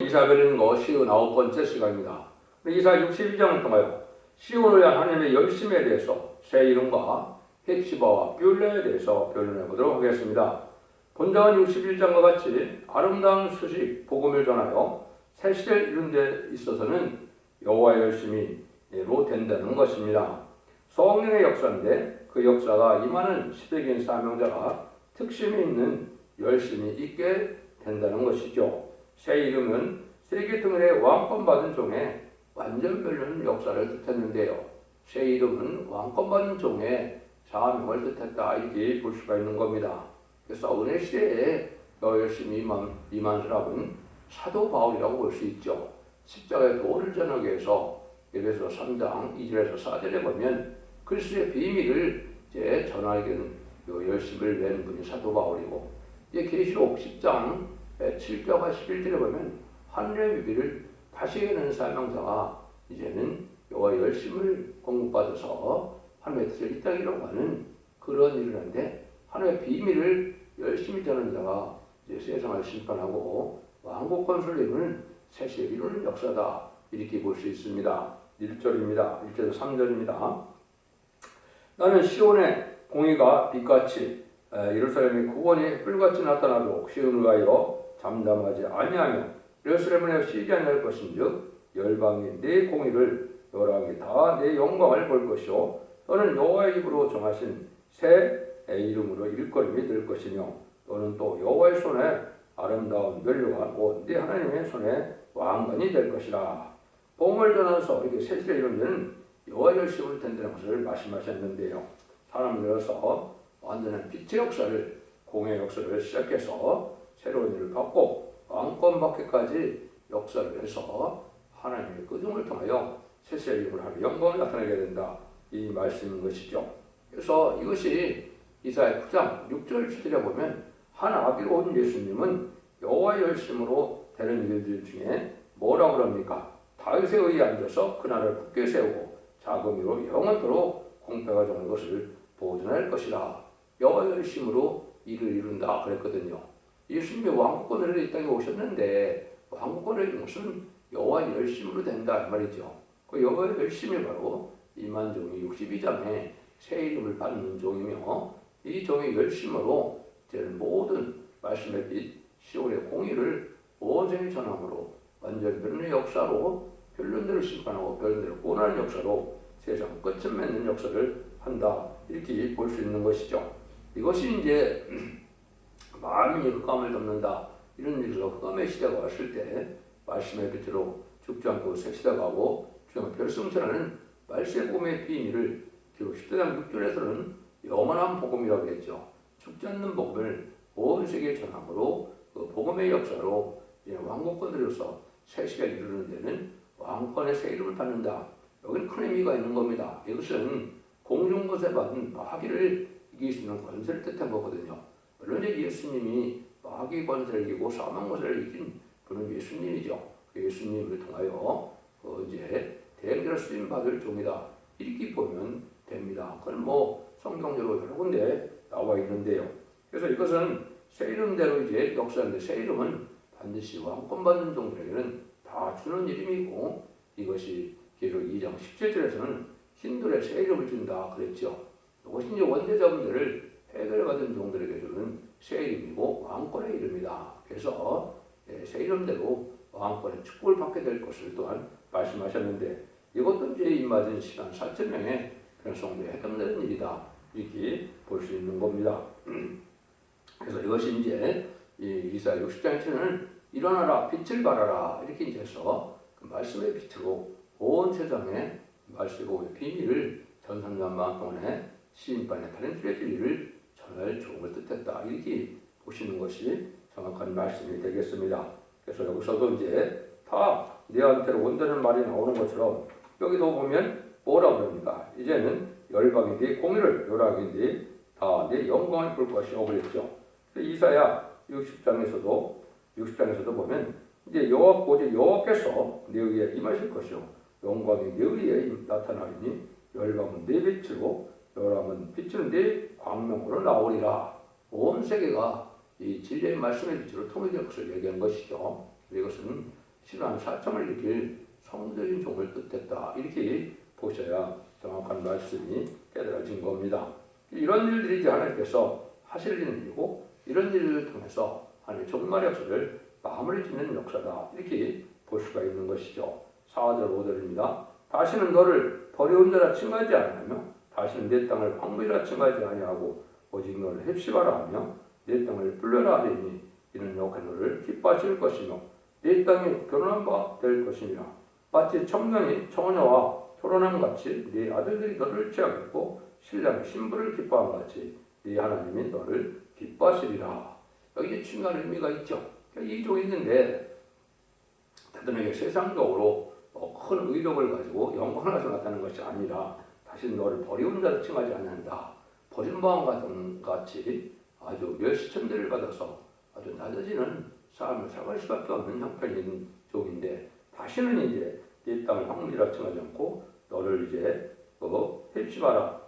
이사벨은 거 59번째 시간입니다. 이사 62장을 통하여 시온을 위한 하나님의 열심에 대해서 새 이름과 헵시바와 뷸레에 대해서 변론해 보도록 하겠습니다. 본장은 61장과 같이 아름다운 소식, 복음을 전하여 새 시대를 이룬 데 있어서는 여호와의 열심히로 된다는 것입니다. 성령의 역사인데 그 역사가 임하는 시대적인 사명자가 특심이 있는 열심이 있게 된다는 것이죠. 새 이름은 세계 등을의 왕권 받은 종의 완전 변론 역사를 뜻했는데요. 새 이름은 왕권 받은 종의 사명을 뜻했다 이렇게 볼 수가 있는 겁니다. 그래서 은혜 시대에 더 열심히 임한 사람은 사도 바울이라고 볼 수 있죠. 십자가의 도를 전하기 위해서 에베소 3장 2절에서 4절에 보면 그리스도의 비밀을 이제 전하기 열심을 낸 분이 사도 바울이고, 이제 계시록 10장 7절과 11절에 보면 하늘의 비밀을 다시 여는 사명자가 이제는 여호와의 열심을 공급받아서 하나님의 뜻을 이 땅에 이루어가는 그런 일을 하는데, 하나님의 비밀을 열심히 전하는 자가 이제 세상을 심판하고 왕국 건설을 이루는 새 시대를 이루는 역사다 이렇게 볼 수 있습니다. 1절입니다. 1절에서 3절입니다. 나는 시온의 공의가 빛같이 예루살렘의 구원이 뿔같이 나타나도록 시온을 가하여 잠잠하지 아니하며 예루살렘을 쉬지 아니할 것인즉 열방이 내 공의를 열왕이 다 내 영광을 볼 것이요 너는 여호와의 입으로 정하신 새 이름으로 일거림이 될 것이며 너는 또 여호와의 손에 아름다운 멸류관 곧 네 하나님의 손에 왕관이 될 것이라. 복음을 전하서 이렇게 새 시대를 이룬 데는 여호와의 열심을 된다는 것을 말씀하셨는데요. 사람들로서 완전한 빛의 역사를, 공의 역사를 시작해서 새로운 일을 받고 왕권 받기까지 역사를 해서 하나님의 끄중을 통하여 새 시대를 이루고 하나님의 영광을 나타내게 된다 이 말씀인 것이죠. 그래서 이것이 이사야 9장 6절 7절에 보면 한 아비로 온 예수님은 여호와의 열심으로 되는 일들 중에 뭐라고 그럽니까? 다윗에 의해 앉아서 그 나라를 굳게 세우고 자금으로 영원토록 공평하게 정하는 것을 보존할 것이라. 여호와의 열심으로 일을 이룬다 그랬거든요. 예수님이 왕국권으로 이 땅에 오셨는데 왕국권을 이룬 것은 여호와의 열심으로 된다 이 말이죠. 그 여호와의 열심이 바로 임한 종이 62장에 새 이름을 받는 종이며, 이 종의 열심으로 이제는 모든 말씀의 빛 시온의 공의를 온 세계 전함으로 완전 변론의 역사로 변론들을 심판하고 변론들을 구원하는 역사로 세상 끝을 맺는 역사를 한다 이렇게 볼 수 있는 것이죠. 이것이 이제 만민이 흑암을 덮는다 이런 일로 흑암의 시대가 왔을 때 말씀의 빛으로 죽지 않고 새 시대가 가고 주님의 별승천하는 말씀의 복음의 비밀을 기록 10장 6절에서는 영원한 복음이라고 했죠. 죽지 않는 복음을 온 세계에 전함으로 그 복음의 역사로 왕국권들로서 새 시대를 이루는 데는 왕권의 새 이름을 받는다. 여기는 큰 의미가 있는 겁니다. 이것은 공중권세 받은 마귀를 이길 수 있는 권세를 뜻한 거거든요. 물론 이제 예수님이 마귀 권세를 이기고 사망 권세를 이긴 그는 예수님이죠. 그 예수님을 통하여 이제 대행자로 쓰임 받을 종이다 이렇게 보면 됩니다. 그건 뭐 성경적으로 여러 군데 나와 있는데요. 그래서 이것은 새 이름대로 이제 역사인데, 새 이름은 반드시 왕권 받는 종들에게는 다 주는 이름이고, 이것이 계속 2장 17절에서는 신들의 새 이름을 준다 그랬죠. 이것이 이제 원대자분들을 해결받은 종들에게 주는 새 이름이고 왕권의 이름이다. 그래서 새 이름대로 왕권의 축복을 받게 될 것을 또한 말씀하셨는데, 이것도 이제 입맞은 시간 4,000명의 성도에 해당되는 일이다 이렇게 볼 수 있는 겁니다. 그래서 이것이 이제 이사야 60장에서는 일어나라 빛을 발하라 이렇게 이제 해서 그 말씀의 빛으로 온 세상에 말씀의 비밀을 전산만방 동안에 시인반의 타렌트의 진리를 전할 종을 뜻했다 이렇게 보시는 것이 정확한 말씀이 되겠습니다. 그래서 여기서도 이제 다 내한테로 온다는 말이 나오는 것처럼 여기도 보면 뭐라고 그럽니까? 이제는 열방이 네 공의를 열왕이 다 내 영광을 볼 것이라고 그랬죠. 이사야 60장에서도 보면 이제 여호와께서 내 위에 임하실 것이요 영광이 내 위에 나타나리니 열방은 내 빛으로 열왕은 빛은 내 광명으로 나오리라. 온 세계가 이 진리의 말씀의 빛으로 통일될 것을 얘기한 것이죠. 이것은 신앙 사청을 일으킬 성도적인 종을 뜻했다. 이렇게 보셔야 정확한 말씀이 깨달아진 겁니다. 이런 일들이 이제 하나님께서 하시는 일이고 이런 일을 통해서 하나님의 종말 역사를 마무리 짓는 역사다. 이렇게 볼 수가 있는 것이죠. 4절 5절입니다. 다시는 너를 버려온 자라 칭하지 아니하며 다시는 내 땅을 황무지라 칭하지 아니하고 오직 너를 헵시바라 하며 내 땅을 불려라 하리니 이는 여호와께서 너를 기뻐하실 것이며 내 땅이 결혼한 바 될 것이니라. 마치 청년이 처녀와 결혼함 같이 네 아들들이 너를 취하겠고 신랑이 신부를 기뻐함 같이 네 하나님이 너를 기뻐하시리라. 여기 이제 중요한 의미가 있죠. 이 종이 있는데 대단하게 세상적으로 큰 의력을 가지고 영광을 가지고 나타나는 것이 아니라 다시 너를 버리운 자로 칭하지 않는다. 버린 바와 같은 같이 아주 멸시천대를 받아서 아주 낮아지는 삶을 살아갈 수밖에 없는 형편인 종인데 다시는 이제 네 땅을 황무지라 칭하지 않고 너를 이제 헵시바라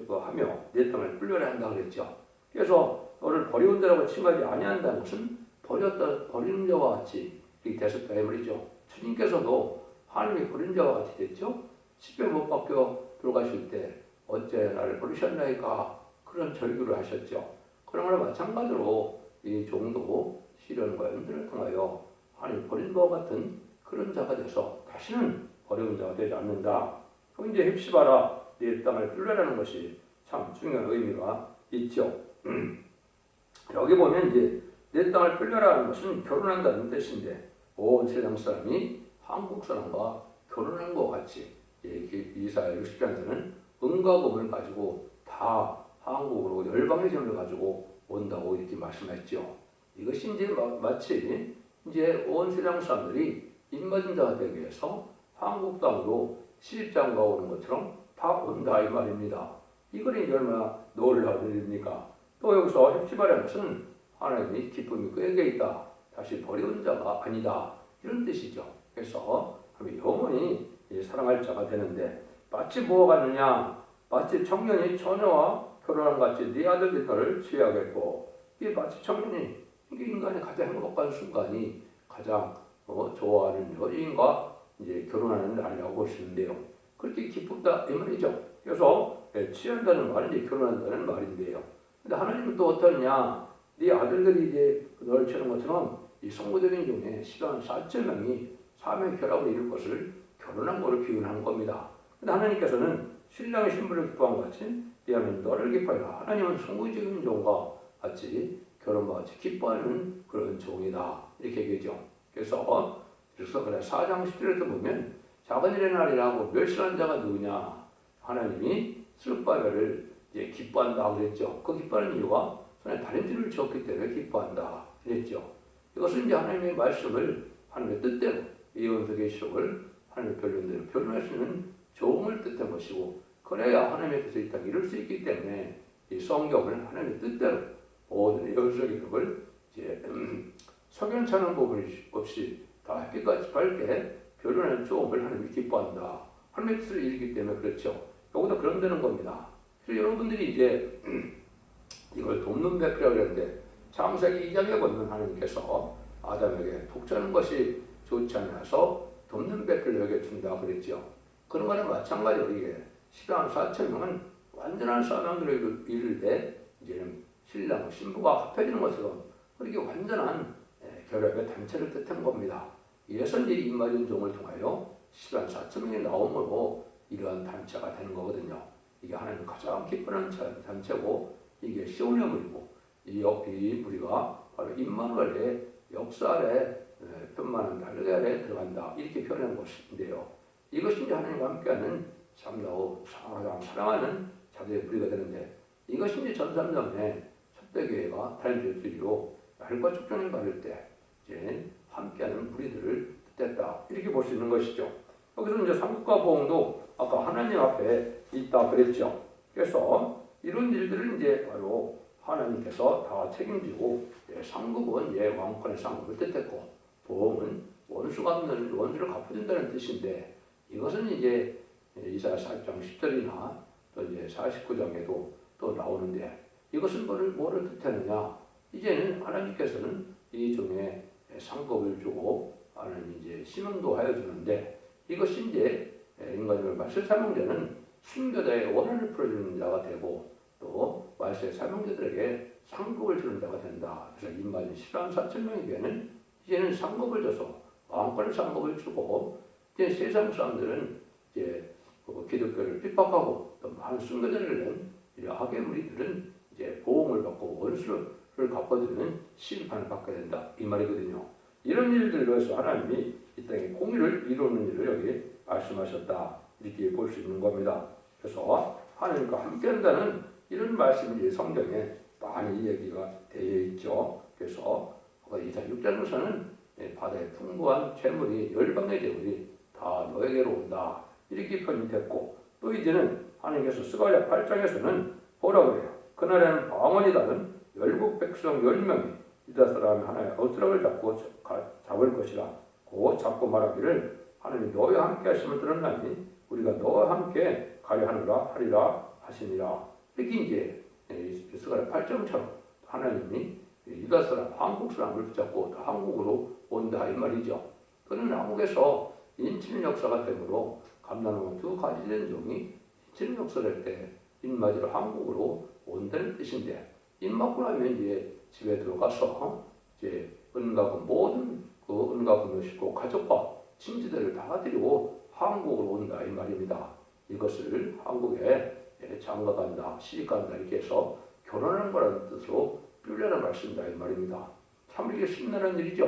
하며 네 땅을 불려야 한다 그랬죠. 그래서 너를 버리운 자라고 칭하지 아니한다는 것은 버리는 자와 같이 이렇게 됐었다 이 말이죠. 주님께서도 하나님이 버린 자와 같이 됐죠. 십배 못 박혀 들어가실 때 어째 나를 버리셨나이까 그런 절규를 하셨죠. 그런 거나 마찬가지로 이 종도 시련과 연들을 통하여 하나님 버린 바와 같은 그런 자가 돼서 다시는 버려운 자가 되지 않는다. 그럼 이제 헵시바라 네 땅을 불려라는 것이 참 중요한 의미가 있죠. 여기 보면 이제 내 땅을 끌려라는 것은 결혼한다는 뜻인데 온 세상 사람이 한국 사람과 결혼한 것 같이 이사야 60장에서는 은과 금을 가지고 다 한국으로 열방의 zem을 가지고 온다고 이렇게 말씀했죠. 이것이 이제 마치 이제 온 세상 사람들이 입맞은 자가 되기 위해서 한국 땅으로 시집장가 오는 것처럼 다 온다 이 말입니다. 이걸 이제 얼마나 놀라운 일입니까? 또 여기서 헵시바라는 것은 하나님이 기쁨이 그에게 있다. 다시 버려온 자가 아니다. 이런 뜻이죠. 그래서 영원히 사랑할 자가 되는데 마치 뭐가 같느냐? 마치 청년이 처녀와 결혼한 같이 네 아들들이 너를 취하겠고 이게 마치 청년이 이게 인간의 가장 행복한 순간이 가장 좋아하는 여인과 이제 결혼하는 날이라고 보시는데요. 그렇게 기쁘다 이 말이죠. 그래서 취한다는 말은 이제 결혼한다는 말인데요. 근데 하나님은 또 어떠냐? 네 아들들이 이제 너를 취하는 것처럼 이 성도적인 중에 시간 4,000명이 사명의 결합을 이룰 것을 결혼한 거를 비유한 겁니다. 근데 하나님께서는 신랑의 신부를 기뻐한 같이 네 하나님 너를 기뻐해라. 하나님은 성도적인 종과 같이 결혼과 같이 기뻐하는 그런 종이다. 이렇게 얘기하죠. 그래서 그래 4장 10절에도 보면 작은 일의 날이라고 멸시한 자가 누구냐? 하나님이 스룹바벨을 이제 기뻐한다 그랬죠. 그 기뻐하는 이유가 손에 다림질을 지었기 때문에 기뻐한다 그랬죠. 이것은 이제 하나님의 말씀을 하나님의 뜻대로 예언서 계시록을 하나님의 변론대로 변론할 수 있는 종을 뜻한 것이고 그래야 하나님의 뜻을 이 땅에 이룰 수 있기 때문에 이 성경을 하나님의 뜻대로 모든 예언서 계시록을 이제 석연찮은 부분 없이 다 햇빛같이 밝게 변론하는 종을 하나님이 기뻐한다. 하나님의 뜻을 이루기 때문에 그렇죠. 여기도 그런 되는 겁니다. 그래서 여러분들이 이제 이걸 돕는 배필이라고 그랬는데 창세기 2장에 보면 하나님께서 아담에게 독자는 것이 좋지 않아서 돕는 배필을 여겨 준다 그랬죠. 그런 거는 마찬가지로 이게 시간 4,000명은 완전한 사명들을 이룰 때 이제는 신랑 신부가 합해지는 것처럼 그렇게 완전한 결합의 단체를 뜻한 겁니다. 이래서 이제 입맞은 종을 통하여 시간 4,000명이 나옴으로 이러한 단체가 되는 거거든요. 이게 하나님 가장 기뻐하는 단체고 이게 시온의 무리고 이 무리가 바로 임마누엘의 역사 아래 편만한 달력 아래 들어간다 이렇게 표현한 것인데요. 이것이 이제 하나님과 함께하는 참나고 사랑하는 자들의 무리가 되는데 이것이 이제 전삼년에 첫대교회가 다림질주의로 날과 축전을 받을 때 이제 함께하는 무리들을 뜻했다 이렇게 볼 수 있는 것이죠. 여기서 이제 삼국과 보응도 아까 하나님 앞에 있다 그랬죠. 그래서 이런 일들을 이제 바로 하나님께서 다 책임지고 상급은 왕권의 상급을 뜻했고 보응은 원수가 없는 원수를 갚아준다는 뜻인데 이것은 이제 이사야 4장 10절이나 또 이제 49장에도 또 나오는데 이것은 뭐를 뜻하느냐? 이제는 하나님께서는 이 종에 상급을 주고 하나님이 심음도 하여 주는데 이것이 이제 인간을 말세 사명자는 순교자의 원한을 풀어주는 자가 되고 또 말세 사명자들에게 상급을 주는 자가 된다. 그래서 인간이 14,4천명에게는 이제는 상급을 줘서 왕권의 상급을 주고 이제 세상 사람들은 이제 기독교를 핍박하고 또 많은 순교자를 낸 악의 무리들은 이제 보응을 받고 원수를 갚아주는 심판을 받게 된다. 이 말이거든요. 이런 일들로 해서 하나님이 이 땅에 공의를 이루는 일을 여기 말씀하셨다. 이렇게 볼 수 있는 겁니다. 그래서 하나님과 함께한다는 이런 말씀이 성경에 많이 얘기가 되어 있죠. 그래서 이사 6장에서는 바다의 풍부한 재물이 열방의 재물이 다 너에게로 온다. 이렇게 표현이 됐고 또 이제는 하나님께서 스가랴 8장에서는 뭐라고 그래요? 그날에는 방언이 다른 열국 백성 10명이 유다 사람 하나의 어트락을 잡을 것이라 고 잡고 말하기를 하나님이 너와 함께 하심을 들었나니 우리가 너와 함께 가려 하리라 하시니라. 이렇게 이제 스가랴 8장처럼 하나님이 유다 사람, 한국 사람을 붙잡고 한국으로 온다 이 말이죠. 그는 한국에서 인치는 역사가 되므로 감나무 두 가지 된 종이 인치는 역사를 할 때 입맞으러 한국으로 온다는 뜻인데 입 맞고 나면 이제 집에 들어가서 이제 은가금 모든 그 은가금을 싣고 가족과 친지들을 다 데리고 한국으로 온다 이 말입니다. 이것을 한국에 장가간다, 시집간다 이렇게 해서 결혼하는 거라는 뜻으로 뷸려는 말씀이다 이 말입니다. 참 이게 신나는 일이죠.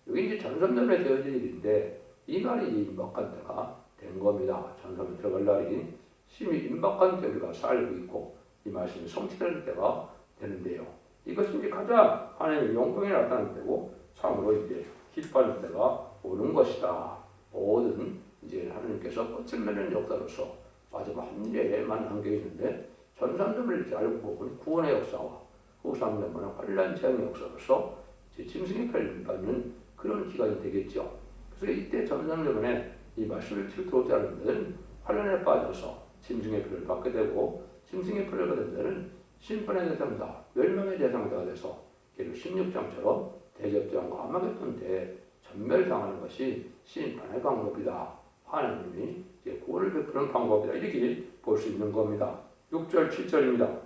여기 이제 전선전에 되어진 일인데 이 날이 임박한 때가 된 겁니다. 전선에 들어갈 날이 심히 임박한 때 우리가 살고 있고 이 말씀이 성취될 때가 되는데요. 이것은 이제 가장 하나님의 영광이 나타나는 때고 참으로 이제 기뻐하는 때가 오는 것이다. 모든 이제 하나님께서 끝을 맺는 역사로서 마지막 한 일에만 안겨 있는데 전산점을 이렇게 알고 보면 구원의 역사와 후삼점은 환란 재앙의 역사로서 짐승의 패를 받는 그런 기간이 되겠죠. 그래서 이때 전산점에 이 말씀을 들어오지 않은 자는 환란에 빠져서 짐승의 패를 받게 되고 짐승의 패를 받은 자는 심판의 대상자, 멸망의 대상자가 돼서 계속 16장처럼 대접장과 아마겟돈 때 전멸당하는 것이 심판의 방법이다. 하나님이 이제 구원을 베푸는 방법이다. 이렇게 볼 수 있는 겁니다. 6절, 7절입니다.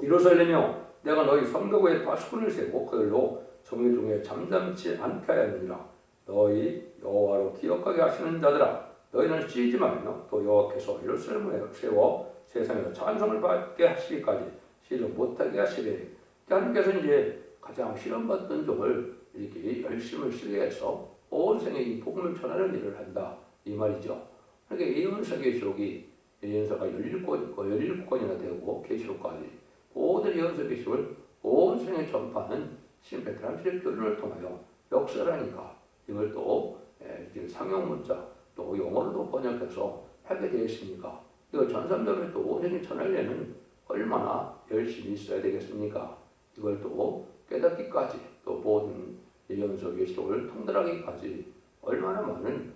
이로살려며 내가 너희 성벽에 파수꾼을 세고 그들로 정의 중에 잠잠치 않게 하였느니라. 너희 여호와로 기억하게 하시는 자들아 너희는 쉬지 말며 또 여호와께서 예루살렘을 세워 세상에서 찬송을 받게 하시기까지 시름 못하게 하시리니 하나님께서 이제 가장 시련받던 종을 이렇게 열심을 쓰게 해서 온 생에 이 복음을 전하는 일을 한다 이 말이죠. 그러니까 예언서 계시록이 예언서가 17권이나 되고 계시록까지 모든 예언서 계시록을 온 생에 전파하는 신페트람실의 교류를 통하여 역사라니까 이걸 또 상용 문자 또 영어로도 번역해서 하게 되어 있으니까 이걸 전산적으로 또 온 생에 전하려면 얼마나 열심히 있어야 되겠습니까? 이걸 또 깨닫기까지 또 모든 예언서 계시록을 통달하기까지 얼마나 많은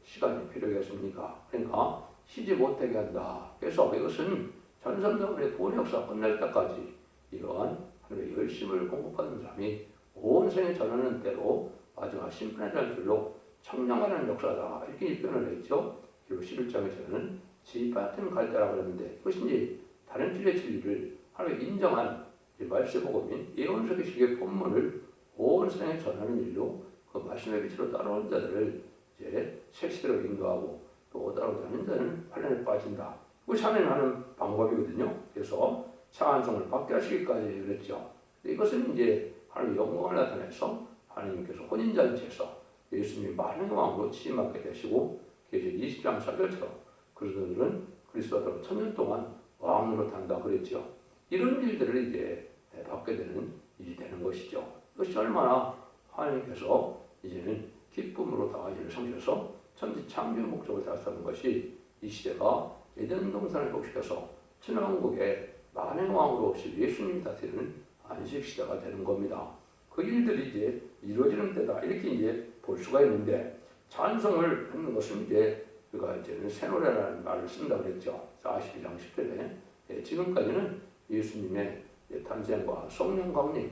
시간이 필요하겠습니까? 그러니까 쉬지 못하게 한다. 그래서 이것은 전산적으로 구원 역사가 끝날 때까지 이러한 하나님의 열심을 공급하는 사람이 온 생에 전하는 때로 마지막 심판의 날들로 청량하는 역사다. 이렇게 표현을 했죠. 그리고 11장에서는 지파팀 갈 때라고 했는데 그것이 이제 다른 줄의 진리를 하나님의 인정한 말세복음인 예언서 계시록의 본문을 온 생에 전하는 일로 그 말씀의 빛으로 따라오는 자들을 이제 색시대로 인도하고 또 따라오지 않는 자는 환란에 빠진다. 그것이 하나님 방법이거든요. 그래서 찬송을 받게 하시기까지 그랬죠. 이것은 이제 하나님의 영광을 나타내서 하나님께서 혼인잔치에서 예수님이 만왕의 왕으로 취임하게 되시고 계시록 20장 4절처럼 그리스도들은 그리스도로 1000년 동안 왕으로 탄다 그랬죠. 이런 일들을 이제 받게 되는 일이 되는 것이죠. 그것이 얼마나 하나님께서 이제는 기쁨으로 다 일을 성취해서 천지 창조의 목적을 달성하는 것이 이 시대가 에덴 동산을 복시켜서 천왕국의 만왕의 왕으로 없이 예수님이 다스리는 안식 시대가 되는 겁니다. 그 일들이 이제 이루어지는 때다 이렇게 이제 볼 수가 있는데 찬송을 하는 것은 이제 우리가 이제는 새 노래라는 말을 쓴다 그랬죠. 42장 10절에 지금까지는 예수님의 탄생과 성령 강림,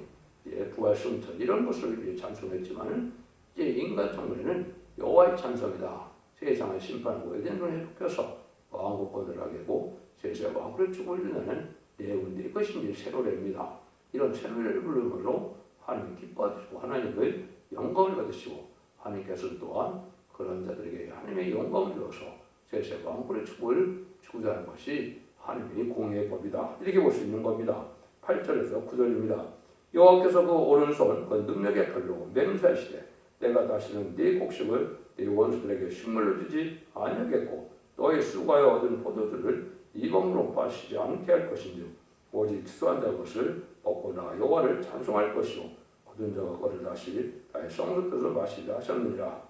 부활 승천 이런 것을 이제 찬송했지만은 이제 인간 청년에는 여호와의 찬송이다. 세상을 심판하고 에덴을 회복해서 왕국권을 하게고 세상의 왕국의 축복을 주는 내운들이 것인지 세로래입니다. 이런 세로래를 부름으로 하나님 기뻐하시고 하나님의 영광을 받으시고 하나님께서는 또한 그런 자들에게 하나님의 영광을 주어서 세상의 왕국의 축복을 주고자 하는 것이 하나님의 공의의 법이다. 이렇게 볼 수 있는 겁니다. 8절에서 9절입니다. 여호와께서 그 오른손 그 능력의 팔로 맹세하시되 내가 다시는 네 곡식을 네 원수들에게 식물로 주지 아니하겠고 너의 수고하여 얻은 포도주를 이방으로 마시지 않게 할 것인지 오직 추수한 자 것을 먹고 나 여호와를 찬송할 것이요 얻은 자가 그를 다시 나의 성소 뜻을 마시자 하셨느니라.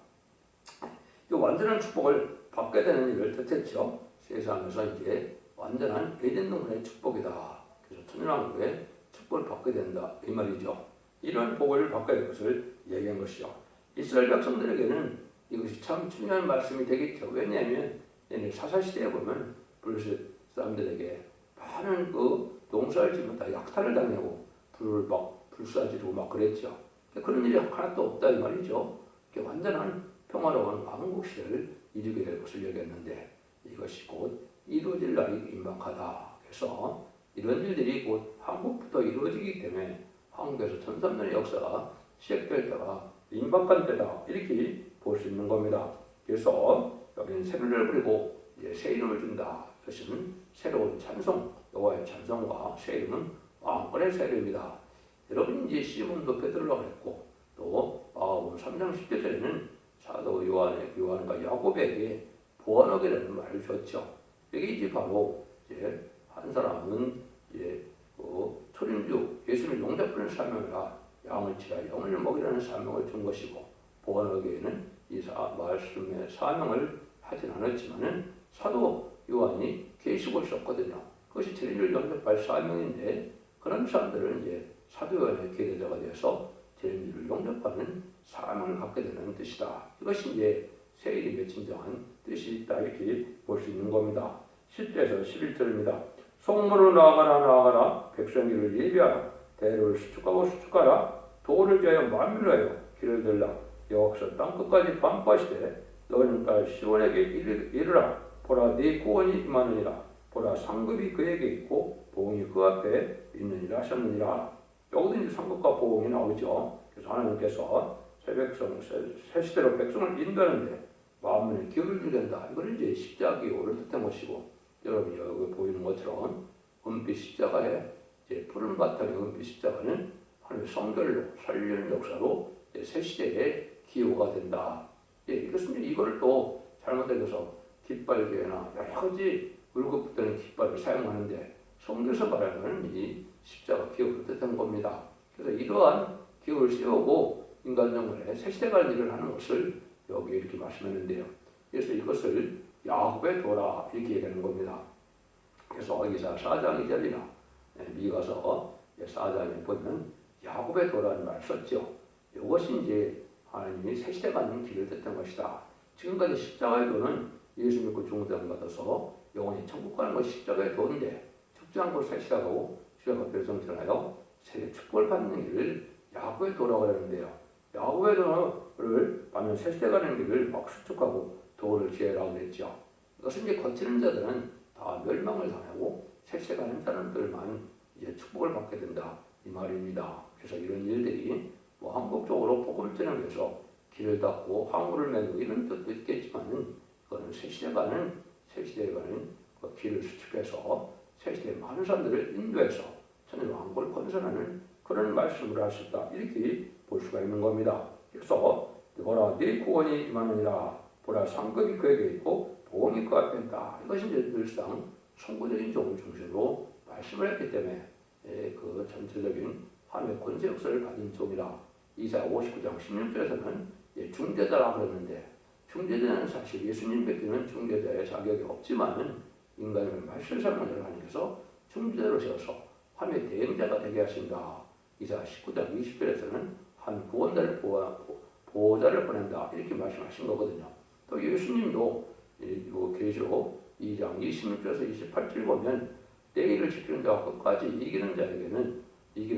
이 완전한 축복을 받게 되는 일을 뜻했죠. 세상에서 이제 완전한 에덴 동산의 축복이다. 그래서 천년왕국의 축복을 받게 된다 이 말이죠. 이런 복을 받게 될 것을 얘기한 것이죠. 이스라엘 백성들에게는 이것이 참 중요한 말씀이 되겠죠. 왜냐하면 사사시대에 보면 블레셋 사람들에게 많은 그 농사를 지면 다 약탈을 당하고 불을 막 불사지르고 막 그랬죠. 그런 일이 하나도 없다 이 말이죠. 완전한 평화로운 왕국시대를 이루게 될 것을 얘기했는데 이것이 곧 이루어질 날이 임박하다. 그래서 이런 일들이 곧 한국부터 이루어지기 때문에 한국에서 1300년의 역사가 시작될 때가 임박한 때다 이렇게 볼 수 있는 겁니다. 그래서 여기는 새누리를 부리고 이제 새 이름을 준다. 이것은 새로운 찬송, 여호와의 찬송과 새 이름은 왕권의 새 이름이다. 여러분 이제 시몬도 베드로라고 했고 또 마가복음 3장 10절에는 사도 요한과 야고보에게 보아너게라는 말을 줬죠. 이게 이제 바로 이제 한 사람은 이제 초림주 예수를 용접하는 사명이라 양을 치라 영을 먹이라는 사명을 준 것이고 보아너게에는 이 말씀의 사명을 하진 않았지만은 사도 요한이 계시고 있었거든요. 그것이 제자를 영접할 사명인데 그런 사람들은 이제 사도 요한의 계대자가 되어서 제자를 영접하는 사명을 갖게 되는 뜻이다. 이것이 이제 새 이름의 진정한 뜻이 있다 이렇게 볼 수 있는 겁니다. 10절에서 11절입니다. 성문으로 나아가라 백성들을 예비하라 대로를 수축하고 수축하라 도를 위하여 만민을 하여 길을 들라 여호와께서 땅끝까지 반포하시되 너는 딸 시온에게 이르라 보라 네 구원이 임하느니라 보라 상급이 그에게 있고 보응이 그 앞에 있느니라 하셨느니라. 여기도 이제 상급과 보응이 나오죠. 그래서 하나님께서 새 시대로 백성을 인도하는데 만민의 기울을 드린다. 이걸 이제 십자가 기호를 뜻한 것이고 여러분이 여기 보이는 것처럼 은빛 십자가에 이제 푸른 바탕의 은빛 십자가는 하나님의 성결로 살리는 역사로 새 시대의 기호가 된다. 이것은 이걸 또 잘못해서 깃발교회나 여러 가지 울긋불긋한 깃발을 사용하는데 성경에서 말하는 이 십자가 기호를 뜻한 겁니다. 그래서 이러한 기호를 세우고 인간 정권에 새 시대가 일을 하는 것을 여기 이렇게 말씀했는데요. 그래서 이것을 야곱의 도라 이렇게 얘기하는 겁니다. 그래서 이사 4장 2절이나 미가서 4장에 보면 야곱의 도라는 말을 썼죠. 이것이 이제 하나님이 새 시대가 있는 길을 뜻한 것이다. 지금까지 십자가의 도는 예수 믿고 중생을 받아서 영원히 천국 가는 것이 십자가의 도인데 죽지 않고 새 시대하고 주야가 별성전하여 새 축복을 받는 길을 야곱의 도라고 하는데요. 야곱의 도를 받는 새 시대 가는 길을 막 수축하고 도를 지으라고 했죠. 이것은 이제 거치는 자들은 다 멸망을 당하고 새 시대 가는 사람들만 이제 축복을 받게 된다 이 말입니다. 그래서 이런 일들이 한국적으로 복음을 전하기 위해서 길을 닫고 황후를 메고 이런 뜻도 있겠지만은 그거는 새 시대에 가는 그 길을 수축해서 새 시대에 많은 사람들을 인도해서 천년 왕국을 건설하는 그런 말씀을 하셨다 이렇게 볼 수가 있는 겁니다. 그래서 보라 네 구원이 임하느니라 보라 상급이 그에게 있고 보응이 그 앞에 있다. 이것이 이제 늘상 선구적인 종을 중심으로 말씀을 했기 때문에 그 전체적인 하나님의 권세 역사를 가진 종이라. 이사야 59장 16절에서는 중재자라 그랬는데 중재자는 사실 예수님 뵙기는 중재자의 자격이 없지만은 인간을 말씀 사용하는 하나님께서 중재자로 세워서 하나님의 대행자가 되게 하신다. 이사야 19장 20절에서는 한 구원자를 보호자를 보낸다 이렇게 말씀하신 거거든요. 또 예수님도 계시록 2장 26절에서 28절 보면 내일을 지키는 자와 끝까지 이기는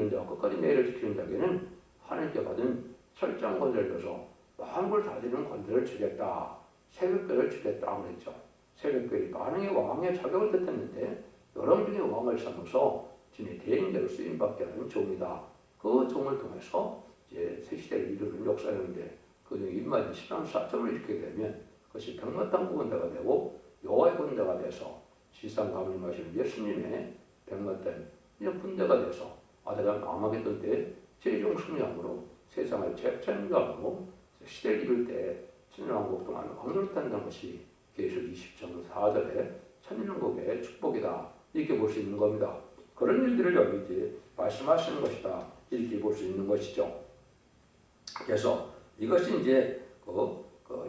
자와 끝까지 내일을 지키는 자에게는 하나님께 받은 설정 권세를 줘서 왕을 다스리는 권세를 주겠다. 세력들을 주겠다 그랬죠. 세력들이 가능히 왕의 자격을 뜻했는데 여러 중에 왕을 삼아서 진의 대행자로 쓰임받게 하는 종이다. 그 종을 통해서 이제 새 시대를 이루는 역사였는데 그 중에 입맞은 신앙 사점을 일으키게 되면 그것이 백마땅 군대가 되고 여호와의 군대가 돼서 지상 가문님하시는 예수님의 백마땅 군대가 돼서 아들랑 아마겟돈 때 최종 승리함으로 세상을 재창조하고 시대를 이룰 때 천년왕국 동안 왕노릇 한다는 것이 계시록 20장 4절에 천년왕국의 축복이다. 이렇게 볼 수 있는 겁니다. 그런 일들을 여기 이제 말씀하시는 것이다. 이렇게 볼 수 있는 것이죠. 그래서 이것이 이제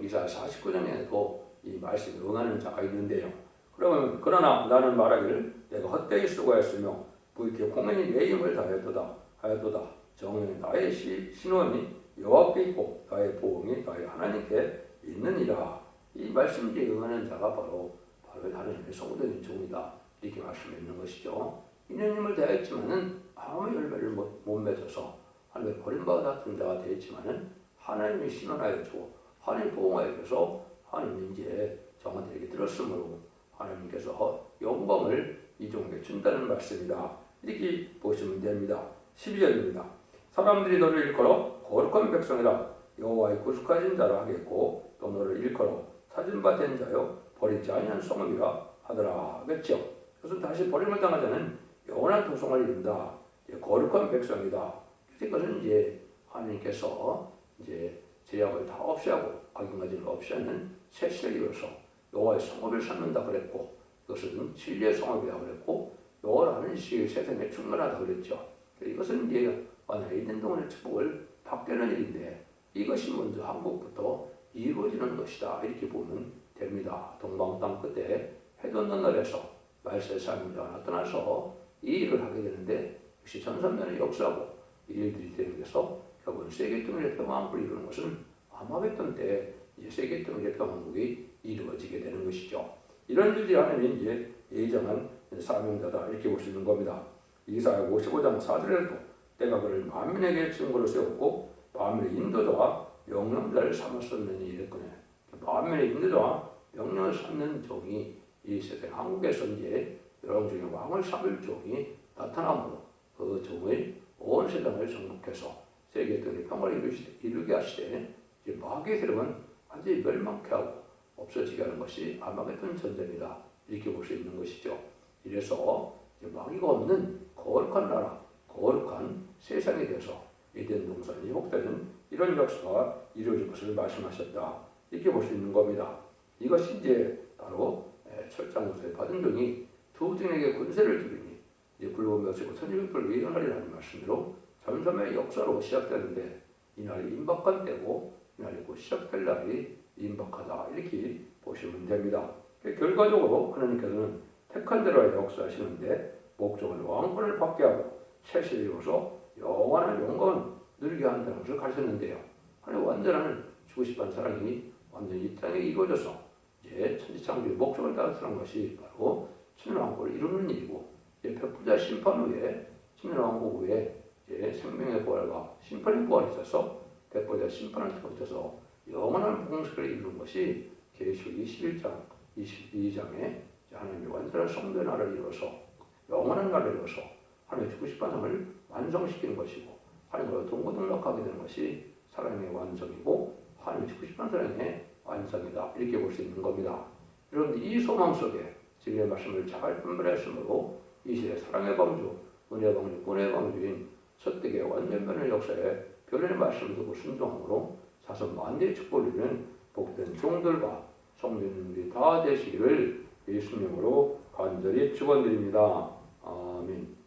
이사야 49장에도 이 말씀에 응하는 자가 있는데요. 그러나 나는 말하기를 내가 헛되이 수고했으며 부익히 공연히 내 힘을 다하였도다. 정녕 나의 신원이 여호와께 있고 나의 보응이 나의 하나님께 있느니라. 이 말씀에 응하는 자가 바로 하나님의 성도인 종이다. 이렇게 말씀했는 것이죠. 인연 힘을 다했지만은 아무 열매를 못 맺어서 하나님의 버림받아 같은 자가 되었지만은 하나님이 신원하여 주고 하나님 보응하여 줘서 하나님이 이제 정한들에게 들었으므로 하나님께서 영광을 이 종에게 준다는 말씀이다. 이렇게 보시면 됩니다. 12절입니다. 사람들이 너를 일컬어 거룩한 백성이라 여호와의 구속하신 자로 하겠고 또 너를 일컬어 찾은바 된 자요 버리지 아니한 성읍이라 하더라 하겠죠. 그것은 다시 버림을 당하지 않은 영원한 도성을 이룬다. 거룩한 백성이다. 그것은 이제 하나님께서 이제 죄악을 다 없애하고 악인가지를 없애는 새 시대를 이루어서 여호와의 성읍을 삼는다 그랬고 그것은 진리의 성읍이다 그랬고 여호와라는 시 세상에 충만하다 그랬죠. 이것은 이제 에덴 동안의 축복을 받게 하는 일인데 이것이 먼저 한국부터 이루어지는 것이다. 이렇게 보면 됩니다. 동방 땅 끝에 해돋는 날에서 말세 사명자가 나타나서 이 일을 하게 되는데 역시 전선면의 역사고 이 일들이 되면서 결국은 세계 통일의 평화왕국을 이루는 것은 아마겟돈 때 이제 세계 통일의 평화왕국이 이루어지게 되는 것이죠. 이런 일들이 하나님이 이제 예정한 사명자다 이렇게 볼 수 있는 겁니다. 이사야 55장 4절에도 때가 그를 만민에게 증거로 세웠고 만민의 인도자와 명령자를 삼았었느니 이랬거든요. 만민의 인도자와 명령을 삼는 종이 이 세상 한국에서 이제 여러 중에 왕을 삼을 종이 나타나므로 그 종의 온 세상을 정복해서 세계 등의 평화를 이루게 하시되 이제 마귀의 세력은 완전히 멸망케 하고 없어지게 하는 것이 아마겟돈 전쟁이다. 이렇게 볼 수 있는 것이죠. 이래서 마귀가 없는 거룩한 나라, 거룩한 세상에 대해서 에덴 동산이 회복되는 이런 역사가 이루어질 것을 말씀하셨다. 이렇게 볼 수 있는 겁니다. 이것이 이제 바로 철장부터에 받은 종이 두 종에게 권세를 주리니 이제 굵은 벼슬고 1200불 예언하리라는 말씀대로 전섬의 역사로 시작되는데 이날이 임박한 때고 이날이 곧 시작될 날이 임박하다. 이렇게 보시면 됩니다. 결과적으로 하나님께서는 택한 대로 역사하시는데 목적은 왕권을 받게 하고 세시를 이루어서 영원한 영광을 누리게 한다는 것을 가르쳤는데요. 하나님 완전한 주고 싶은 사랑이 완전히 이 땅에 이루어져서 이제 천지창조의 목적을 달성한 것이 바로 천년왕국을 이루는 일이고 이제 백부자 심판 후에 천년왕국 후에 이제 생명의 부활과 심판의 부활이 있어서 백부자 심판을 통해서 영원한 공식을 이루는 것이 계시록 21장 22장에 하나님의 완전한 성도의 나라를 이루어서 영원한 나라를 이루어서 하나님의 주고 싶은 삶을 완성시키는 것이고 하나님과 동고동락하게 되는 것이 사랑의 완성이고 하나님의 주고 싶은 사랑의 완성이다. 이렇게 볼 수 있는 겁니다. 여러분들 이 소망 속에 진리의 말씀을 잘 분별했으므로 이 시대 사랑의 방주, 은혜의 방주, 구원의 방주인 첫대의 완전변의 역사에 별의 말씀을 듣고 순종함으로 자손 만대의 축복을 누리는 복된 종들과 성도님들이 다 되시기를 예수님으로 간절히 축원드립니다. 아멘.